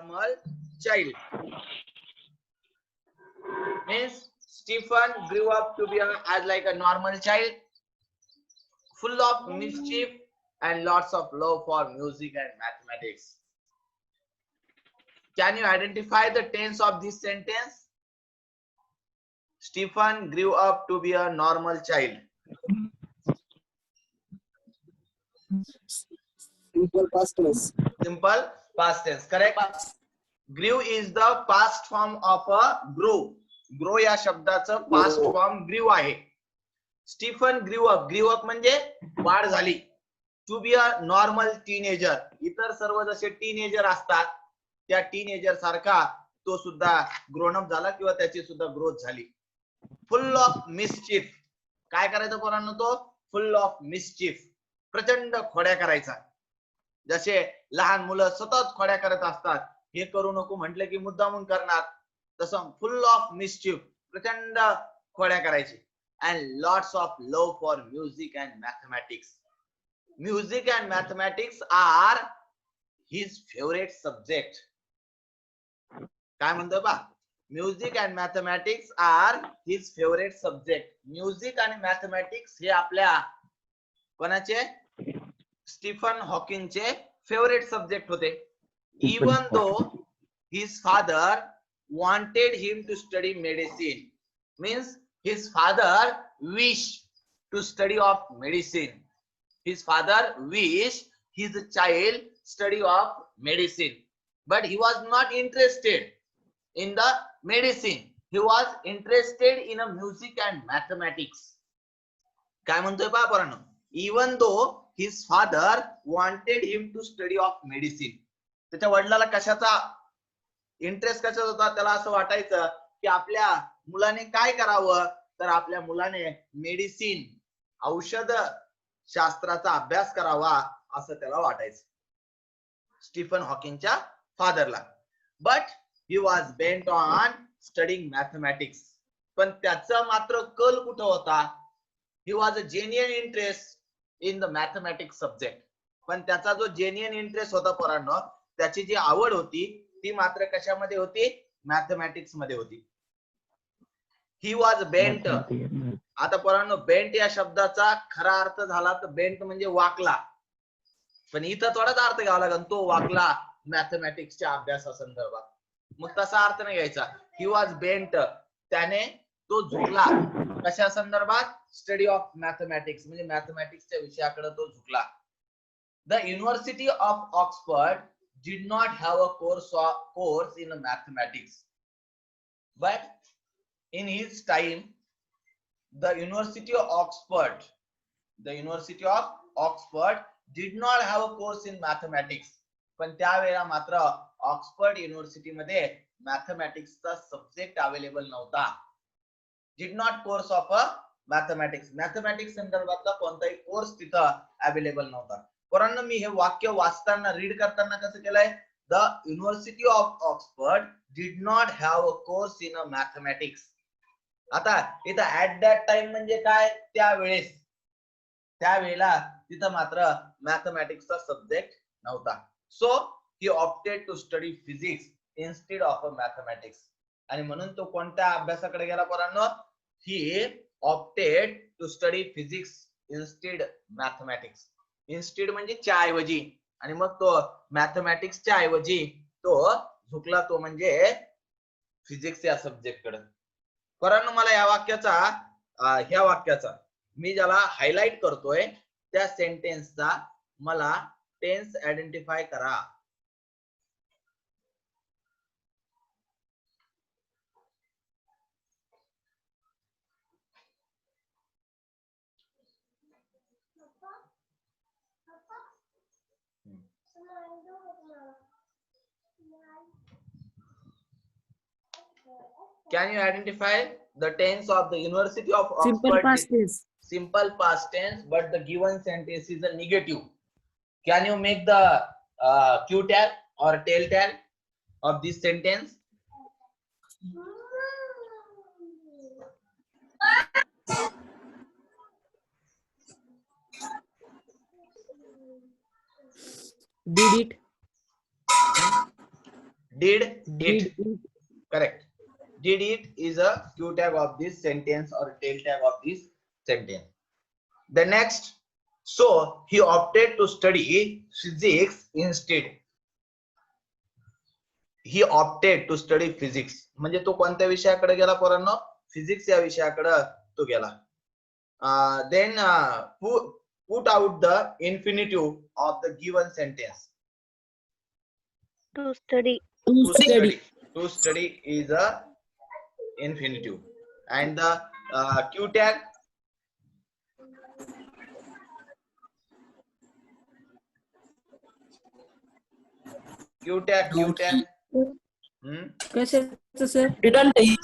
normal child. Means Stephen grew up to be as like a normal child, full of mischief and lots of love for music and mathematics. Can you identify the tense of this sentence? Stephen grew up to be a normal child. Simple past tense. Simple past tense, correct? Grew is the past form of a grow. Grow या शब्दाचं past form grew आहे. Stephen grew up म्हणजे वाढ झाली. To be a normal teenager. इतर सर्व जसे teenager असतात त्या टीनेजर सारखा तो सुद्धा ग्रोन अप झाला किंवा त्याची सुद्धा ग्रोथ झाली. फुल ऑफ मिस्चिफ. काय करायचं पोरांनो? तो फुल ऑफ मिस्चिफ, प्रचंड खोड्या करायचा. जसे लहान मुलं सतत खोड्या करत असतात, हे करू नको म्हटलं की मुद्दामून करणार, तसं फुल ऑफ मिस्चिफ, प्रचंड खोड्या करायची. And lots of love for music and mathematics. Music and mathematics are his favourite subject. काय म्हणतोय बा? Music and mathematics are his favourite subject. Music आणि मॅथमॅटिक्स हे आपल्या कोणाचे? स्टीफन हॉकिंगचे फेवरेट सब्जेक्ट होते. Even though his father wanted him to study medicine. Means his father wished to study of medicine. His father wished his child study of medicine, but he was not interested in the medicine. He was interested in a music and mathematics. काय म्हणतोय पहा पोरांनो? Even though his father wanted him to study of medicine. त्याच्या वडिलाला कशाचा interest कशाचा होता? त्याला असं वाटायचं की आपल्या मुलाने काय करावं, तर आपल्या मुलाने मेडिसिन, औषध शास्त्राचा अभ्यास करावा असं त्याला वाटायचं, स्टीफन हॉकिंगच्या फादरला. But he was bent on studying mathematics. पण त्याचा मात्र कल कुठं होता? He was a genuine interest in the mathematics subject. पण त्याचा जो जेन्युइन इंटरेस्ट होता पोरांनो, त्याची जी आवड होती ती मात्र कशामध्ये होती? मॅथमॅटिक्स मध्ये होती. ही वॉज बेंट. आता पोरांनो, बेंट या शब्दाचा खरा अर्थ झाला तर बेंट म्हणजे वाकला, पण इथं थोडाच अर्थ घ्यावा लागेल, तो वाकला मॅथमॅटिक्सच्या अभ्यासासंदर्भात. मग तसा अर्थ नाही घ्यायचा. ही वॉज बेंट, त्याने तो झुकला कशा संदर्भात? स्टडी ऑफ मॅथमॅटिक्स, म्हणजे मॅथमॅटिक्सच्या विषयाकडे तो झुकला. The university of Oxford did not have a course in mathematics, but in his time the University of Oxford did not have a course in mathematics. पण त्यावेळेला मात्र ऑक्सफर्ड युनिव्हर्सिटी मध्ये मॅथमॅटिक्सचा subject available नव्हता. did not course of mathematics. Mathematics संदर्भातला कोणताही course तिथं available नव्हता. पोरांनो, मी हे वाक्य वाचताना, रीड करताना कसं केलंय? The university of Oxford did not have a course in a mathematics. आता इथं ऍट दॅट टाइम म्हणजे काय? त्यावेळेस, त्यावेळेला तिथं मात्र मॅथमॅटिक्सचा सब्जेक्ट नव्हता. So he opted to study physics instead of a mathematics. आणि म्हणून तो कोणत्या अभ्यासाकडे गेला पोरांनो? He opted to study physics instead mathematics. Instead म्हणजे च्या ऐवजी, आणि मग तो मॅथमॅटिक्सच्या ऐवजी तो झुकला, तो म्हणजे फिजिक्स या सब्जेक्ट कडे. पोरांनो, मला ह्या वाक्याचा मी ज्याला हायलाइट करतोय त्या सेंटेन्सचा मला टेन्स आयडेंटिफाय करा. Can you identify the tense of the University of Oxford? Simple past tense. Simple past tense, but the given sentence is a negative. Can you make the Q-tag or tail tag of this sentence? Did it? Did Did it. it. Correct. Did it is a Q tag of this sentence or tail tag of this sentence. The next, so he opted to study physics instead. He opted to study physics. म्हणजे तो कोणत्या विषयाकडे गेला पोरांनो? Physics या विषयाकडे तो गेला. Then put out the infinitive of the given sentence. To study. To study. To study is a infinitive, and the Q tag, कशाचं sir? didn't he.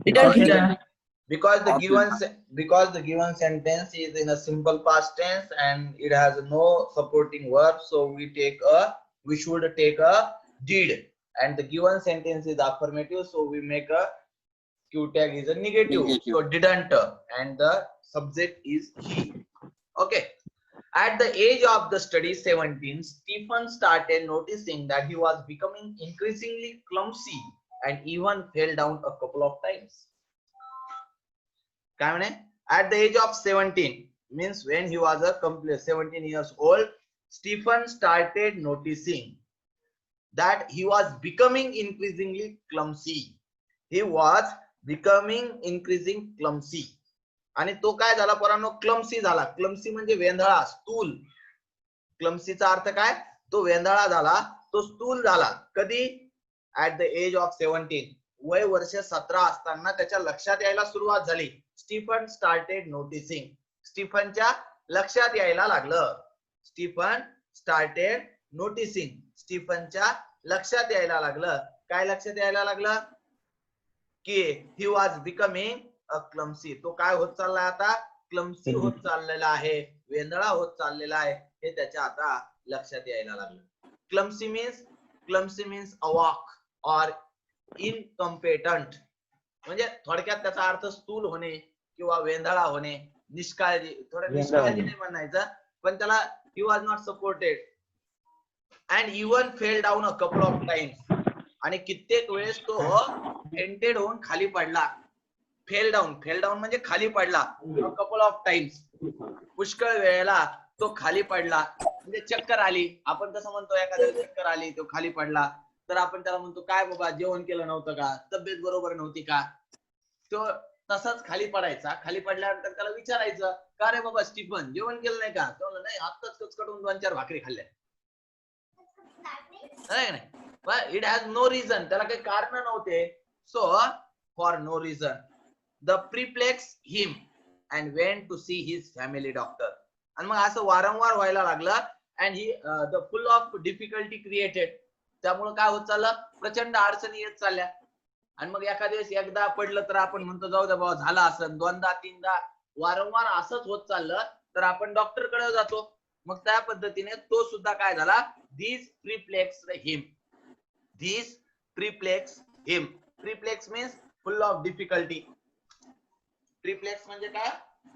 Didn't. Because the given sentence is in a simple past tense and it has no supporting verb, so we should take a did, and the given sentence is affirmative, so we make a Q tag is a negative. So didn't, and the subject is he. Okay. At the age of the study 17, Stephen started noticing that he was becoming increasingly clumsy and even fell down a couple of times. At the age of 17 means when he was a complete 17 years old, Stephen started noticing that he was becoming increasingly clumsy. He was becoming increasing clumsy. आणि तो काय झाला पोरांनो? Clumsy झाला. Clumsy म्हणजे वेंधळा, स्थूल. क्लमसीचा अर्थ काय? तो वेंधळा झाला, तो स्थूल झाला. कधी? ऍट द एज ऑफ 17, वय वर्ष 17 असताना त्याच्या लक्षात यायला सुरुवात झाली. Stephen started noticing. स्टीफनच्या लक्षात यायला लागलं. Stephen started noticing. स्टीफनच्या लक्षात यायला लागलं. काय लक्षात यायला लागलं? की he was becoming a clumsy. तो काय होत चाललाय आता? क्लमसी होत चाललेला आहे, वेंधळा होत चाललेला आहे, हे त्याच्या आता लक्षात यायला लागलं. क्लमसी मीन्स अवॉक और इनकॉम्पिटंट. म्हणजे थोडक्यात त्याचा अर्थ स्थूल होणे किंवा वेंधळा होणे, निष्काळजी. थोडं निष्काळजी नाही म्हणायचं, पण त्याला he was not supported and even fail down a couple of times. आणि कित्येक वेळेस तो फेंटेड होऊन खाली पडला. फेल डाऊन म्हणजे खाली पडला. कपल ऑफ टाइम्स, पुष्कळ वेळेला तो खाली पडला. म्हणजे चक्कर आली, आपण कसं म्हणतो एखाद्याला चक्कर आली, तो खाली पडला, तर आपण त्याला म्हणतो काय बाबा जेवण केलं नव्हतं का, तब्येत बरोबर नव्हती का. तो तसाच खाली पडायचा. खाली पडल्यानंतर त्याला विचारायचं का रे बाबा स्टीफन जेवण केलं नाही का? तो नाही, आत्ताच कचकटून 2-4 भाकरी खाल्ल्या. नाही, इट हॅज नो रिझन. त्याला काही कारण नव्हते. So for no reason the perplex him and went to see his family doctor. आणि मग असं वारंवार व्हायला लागलं. And he the full of difficulty created. त्यामुळे काय होत चाललं? प्रचंड अडचणी येत चालल्या. आणि मग एखाद्या दिवस एकदा पडलं तर आपण म्हणतो जाऊ दे बाबा झाला असं. 2दा-3दा वारंवार असंच होत चाललं तर आपण डॉक्टर कडे जातो. मग त्या पद्धतीने तो सुद्धा काय झाला? These perplexed him. Perplex means full of difficulty. Perplex म्हणजे काय?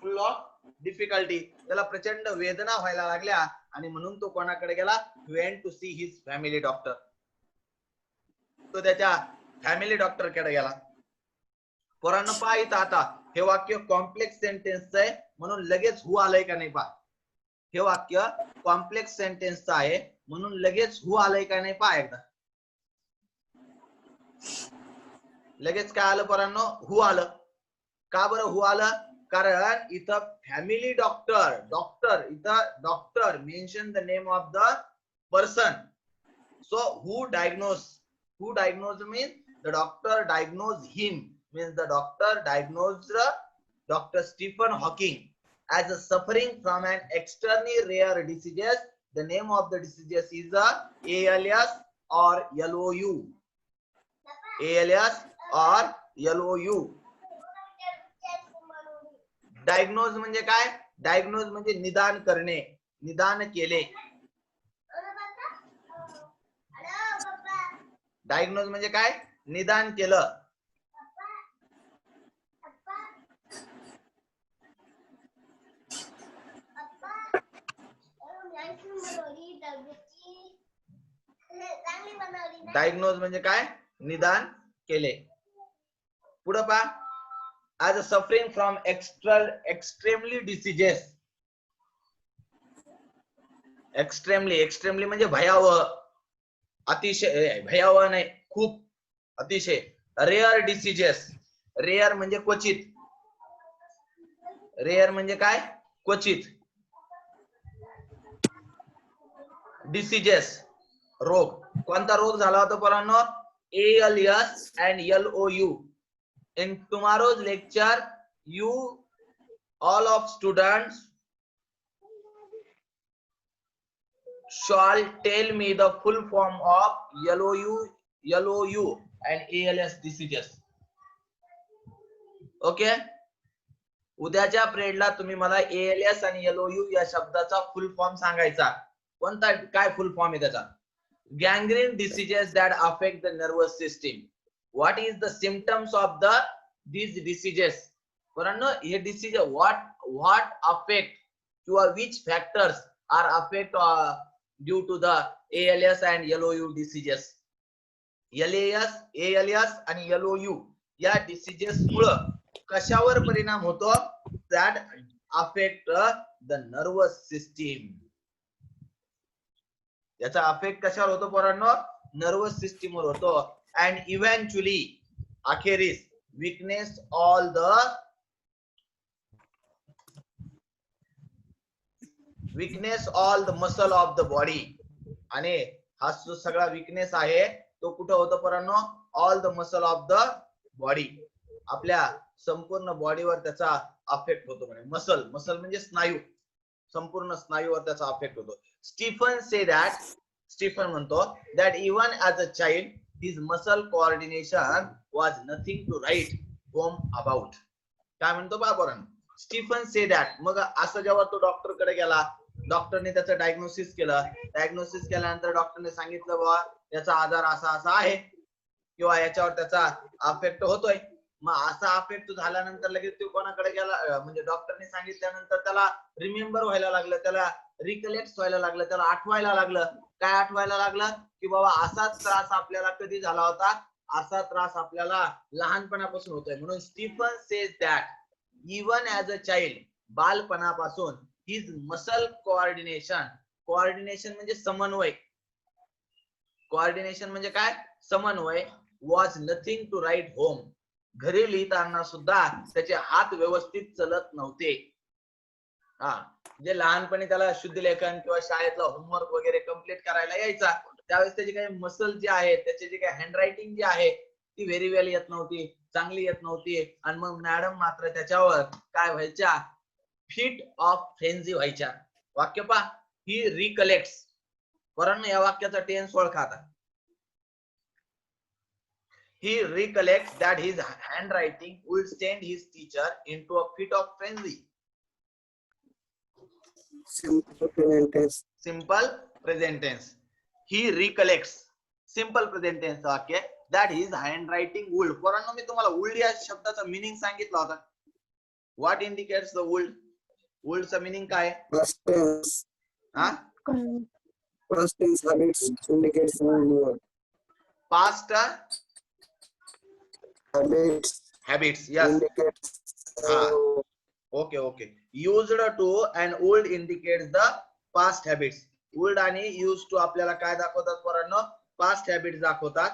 फुल ऑफ डिफिकल्टी. त्याला प्रचंड वेदना व्हायला लागल्या आणि म्हणून तो कोणाकडे गेला? Went to see his family doctor. तो त्याच्या फॅमिली डॉक्टर कडे गेला. पोरांनो पहा इथं आता हे वाक्य कॉम्प्लेक्स सेंटेन्सचं आहे म्हणून लगेच हु आलंय का नाही पहा. हे वाक्य कॉम्प्लेक्स सेंटेन्सचं आहे म्हणून लगेच हु आलंय का नाही पहा एकदा. लगेच काय आलं पोरांनो? हु आलं. का बरं हु आलं? कारण इथं फॅमिली डॉक्टर इथं doctor mention the name of the person. So who diagnose means the doctor diagnosed him, means the doctor diagnosed Dr. Stephen Hawking as a suffering from an extremely rare disease. The name of the disease is ALS or LOU. ALS or LOU. Diagnose म्हणजे काय? Diagnose म्हणजे निदान करणे, निदान केले. Diagnose म्हणजे काय? निदान केलं. डायग्नोज म्हणजे काय? निदान केले. पुढे पहा, as a suffering from extremely diseases. Extremely म्हणजे भयावह, अतिशय भयावह नाही, खूप अतिशय. रेअर डिसीजेस, रेअर म्हणजे क्वचित, रेअर म्हणजे काय? क्वचित. डिसीजेस रोग, कोणता रोग झाला होता पोरांनो? ALS and LOU. In tomorrow's lecture, you all of students shall tell me the full form of LOU and ALS diseases. Okay? उद्याच्या पिरियडला तुम्ही मला ALS आणि LOU या शब्दाचा फुल फॉर्म सांगायचा. कोणता, काय फुल फॉर्म आहे त्याचा? Gangrene diseases that affect the nervous system. What is the symptoms of these diseases? पोरांनो, हे डिसीज what affect किंवा which factors are affect due to the ALS and LOU diseases? ALS आणि LOU या diseases मुळे कशावर परिणाम होतो? that affect the nervous system. याचा अफेक्ट कशावर होतो पोरांनो? नर्वस सिस्टीम वर होतो. अँड इव्हेंच्युअली, अखेरीस, weakness all the muscle of the body. आणि हा जो सगळा विकनेस आहे तो कुठे होतो पोरांनो? All the muscle of the body, आपल्या संपूर्ण बॉडीवर त्याचा अफेक्ट होतो. म्हणजे मसल म्हणजे स्नायू, संपूर्ण स्नायूवर त्याचा अफेक्ट होतो. स्टीफन म्हणतो that even as a child his muscle coordination was nothing to write home about. काय म्हणतो पोरांनो? Stephen say that. मग असं जेव्हा तो डॉक्टर कडे गेला, डॉक्टरने त्याचं डायग्नोसिस केलं. डायग्नोसिस केल्यानंतर डॉक्टरने सांगितलं बाबा याचा आजार असा असा आहे किंवा याच्यावर त्याचा अफेक्ट होतोय. मग असा अफेक्ट झाल्यानंतर लगेच तो कोणाकडे गेला? म्हणजे डॉक्टरने सांगितल्यानंतर त्याला रिमेंबर व्हायला लागलं, त्याला रिकलेक्ट व्हायला लागलं, त्याला आठवायला लागलं. काय आठवायला लागलं? की बाबा असाच त्रास आपल्याला कधी झाला होता, असा त्रास आपल्याला लहानपणापासून होतोय. म्हणून Stephen says that even as a child, बालपणापासून, हिज मसल कोऑर्डिनेशन, कोऑर्डिनेशन म्हणजे समन्वय, कोऑर्डिनेशन म्हणजे काय? समन्वय, was nothing to write home. घरी लिहिताना सुद्धा त्याचे हात व्यवस्थित चलत नव्हते. म्हणजे लहानपणी त्याला शुद्धलेखन किंवा शाळेतला होमवर्क वगैरे कम्प्लीट करायला यायचा, त्यावेळेस त्याची काही मसल जे आहे, त्याची जी काही हँडरायटिंग जी आहे ती व्हेरी वेल येत नव्हती, चांगली येत नव्हती. आणि मग मॅडम मात्र त्याच्यावर काय व्हायच्या? फिट ऑफ फ्रेंझी व्हायच्या. वाक्य पहा, ही रिकलेक्ट्स. पोरांनो, या वाक्याचा टेन्स ओळखा आता. He recollects that his handwriting would send his teacher into a fit of frenzy. Simple present tense. Simple present tense. He recollects. Simple present tense वाक्य that his handwriting would. पोरांनो, मी तुम्हाला would या शब्दाचा meaning सांगितला होता. What indicates the would? Would चा meaning काय? Past tense. Past tense habits indicates mood. Past habits. Yes. Indicates. Okay. Used to and would indicates the past habits. Would आणि used to आपल्याला काय दाखवतात पोरांनो? Past habits दाखवतात.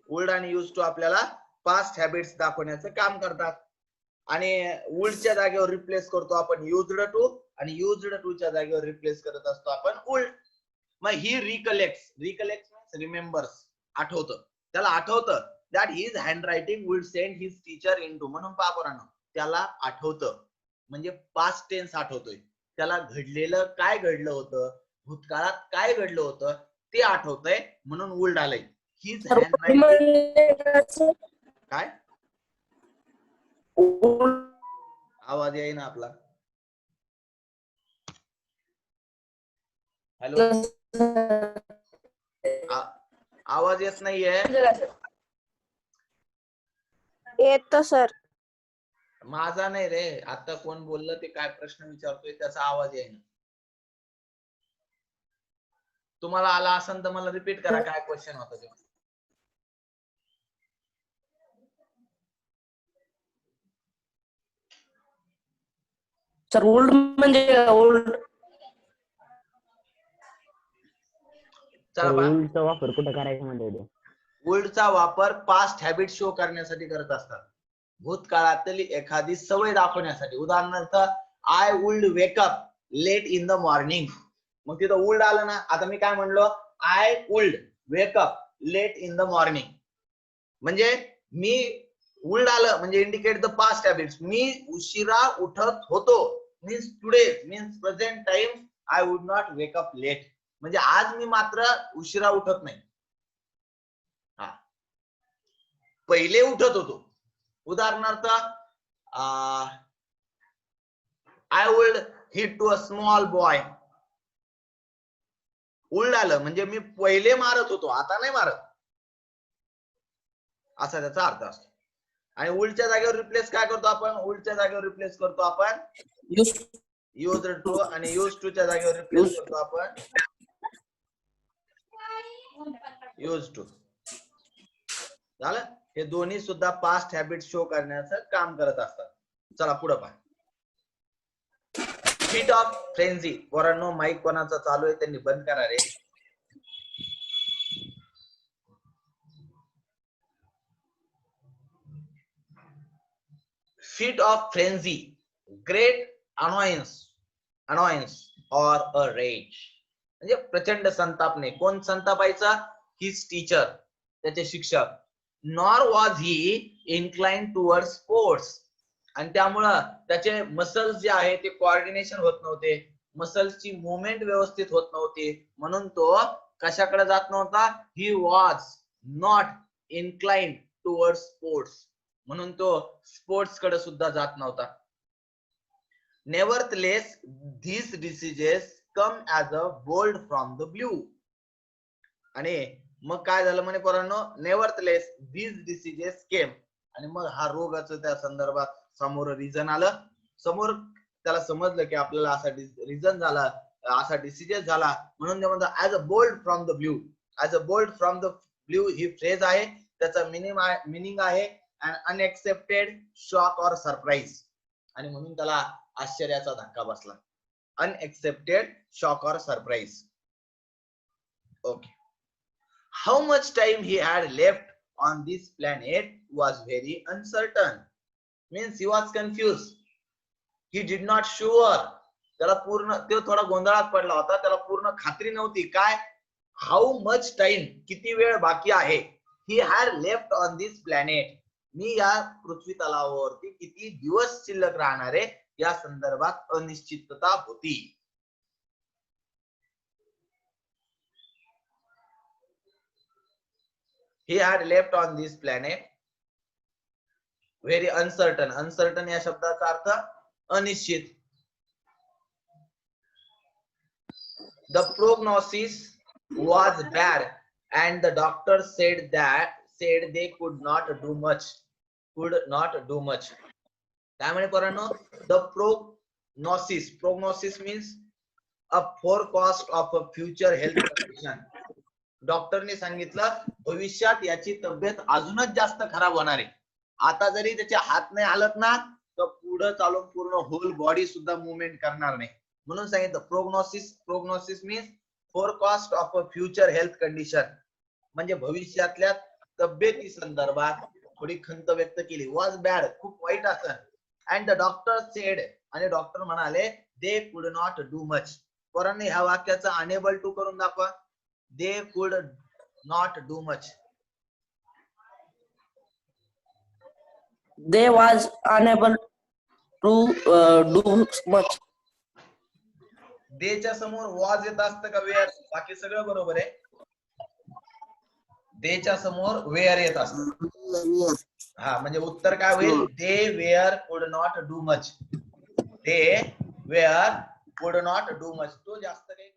would आणि used to आपल्याला past habits दाखवण्याचं काम करतात. आणि would च्या जागेवर रिप्लेस करतो आपण used to, आणि used to च्या जागेवर रिप्लेस करत असतो आपण would. मग ही रिकलेक्ट्स means remembers, आठवतं, त्याला आठवतं that his handwriting would send his teacher into. म्हणून पहा पोरांनो, त्याला आठवतं म्हणजे पास्ट टेन्स आठवतोय, त्याला घडलेलं काय घडलं होतं, भूतकाळात काय घडलं होतं ते आठवतंय, म्हणून would आलंय. His handwriting. काय आवाज येईना आपला? हॅलो, आवाज येत नाहीये. येतो सर. माझा नाही रे, आता कोण बोललं ते काय प्रश्न विचारतोय त्याचा आवाज येईना. तुम्हाला आला असेल तर मला रिपीट करा काय क्वेश्चन होता ते. सर ओल्ड म्हणजे ओल्ड चला पहा. ओल्डचा वापर कुठं करायचा म्हणजे ओल्डचा वापर पास्ट हॅबिट शो करण्यासाठी करत असतात. भूतकाळातली एखादी सवय दाखवण्यासाठी. उदाहरणार्थ I would wake up late in the morning. मग तिथं वुल्ड आलं ना. आता मी काय म्हणलो, I would wake up late in the morning. म्हणजे मी वुल्ड आलं म्हणजे इंडिकेट द पास्ट हॅबिट्स. मी उशिरा उठत होतो. Means today means present time I would not wake up late. म्हणजे आज मी मात्र उशिरा उठत नाही. हा, पहिले उठत होतो. उदाहरणार्थ I would hit to a small boy. Would आलं म्हणजे मी पहिले मारत होतो, आता नाही मारत, असा त्याचा अर्थ असतो. आणि वुल्डच्या जागेवर रिप्लेस काय करतो आपण? वुल्डच्या जागेवर रिप्लेस करतो आपण यूज्ड टू, आणि यूज्ड टू च्या जागेवर रिप्लेस करतो आपण यूज्ड टू. झालं. हे दोन्ही सुद्धा पास्ट हॅबिट शो करण्याचं काम करत असतात. चला पुढे पहा. Fit of frenzy. पोरांनो माईक कोणाचा चालू आहे त्यांनी बंद करा रे. Fit of frenzy, great annoyance or a rage. म्हणजे प्रचंड संतापने. कोण संतापायचा? हिज टीचर, त्याचे शिक्षक. Nor was he inclined toward sports. आणि त्यामुळं त्याचे मसल्स जे आहे ते कोऑर्डिनेशन होत नव्हते. मसल्सची मुवमेंट व्यवस्थित होत नव्हती. म्हणून तो कशाकडे जात नव्हता? He was not inclined toward sports. म्हणून तो स्पोर्ट्स कडे सुद्धा जात नव्हता. Nevertheless, these diseases come as a bolt from the blue. आणि मग काय झालं म्हणे पोरांनो? Nevertheless, these diseases came. आणि मग हा रोगाचं त्या संदर्भात समोर रिझन आलं. समोर त्याला समजलं की आपल्याला असा रिझन झाला, असा डिसीजेस झाला. म्हणून ते म्हणतात as a bolt from the blue. As a bolt from the blue he phrase आहे. त्याचा मिनिंग आहे अन अनएक्सेप्टेड शॉक और सरप्राईज. आणि म्हणून त्याला आश्चर्याचा धक्का बसला. अनएक्सेप्टेड शॉक और surprise. Okay. How much time he had left on this planet was very uncertain. Means he was confuse. He did not sure. त्याला पूर्ण, तो थोडा गोंधळात पडला होता. त्याला पूर्ण खात्री नव्हती. काय? हाऊ मच टाइम, किती वेळ बाकी आहे. He had left on this planet, मी या पृथ्वी तलावावरती किती दिवस शिल्लक राहणार आहे या संदर्भात अनिश्चितता होती. He had left on this planet very uncertain. Uncertain या शब्दाचा अर्थ अनिश्चित. The prognosis was bad and the doctor said they could not do much. काय म्हणे पोरांनो? The prognosis means a forecast of a future health condition. डॉक्टरने सांगितलं भविष्यात याची तब्येत अजूनच जास्त खराब होणार आहे. आता जरी त्याचे हात नाही हलत ना तर पुढे चालून पूर्ण होल बॉडी सुद्धा मुवमेंट करणार नाही. म्हणून सांगितलं prognosis means forecast of a future health condition. म्हणजे भविष्यातल्या तब्येती संदर्भात थोडी खंत व्यक्त केली. वॉज बॅड, खूप वाईट असं. अँड द डॉक्टर सेड, आणि डॉक्टर म्हणाले they could not do much. पोरांनी ह्या वाक्याचा अनेबल टू करून दाखवा. They could not do much. They was unable to do much. They च्या समोर was येत असतं का where? बाकी सगळं बरोबर आहे. They च्या समोर where येत असतं. हा, म्हणजे उत्तर काय होईल? They were could not do much. They were could not do much. तो जास्त काही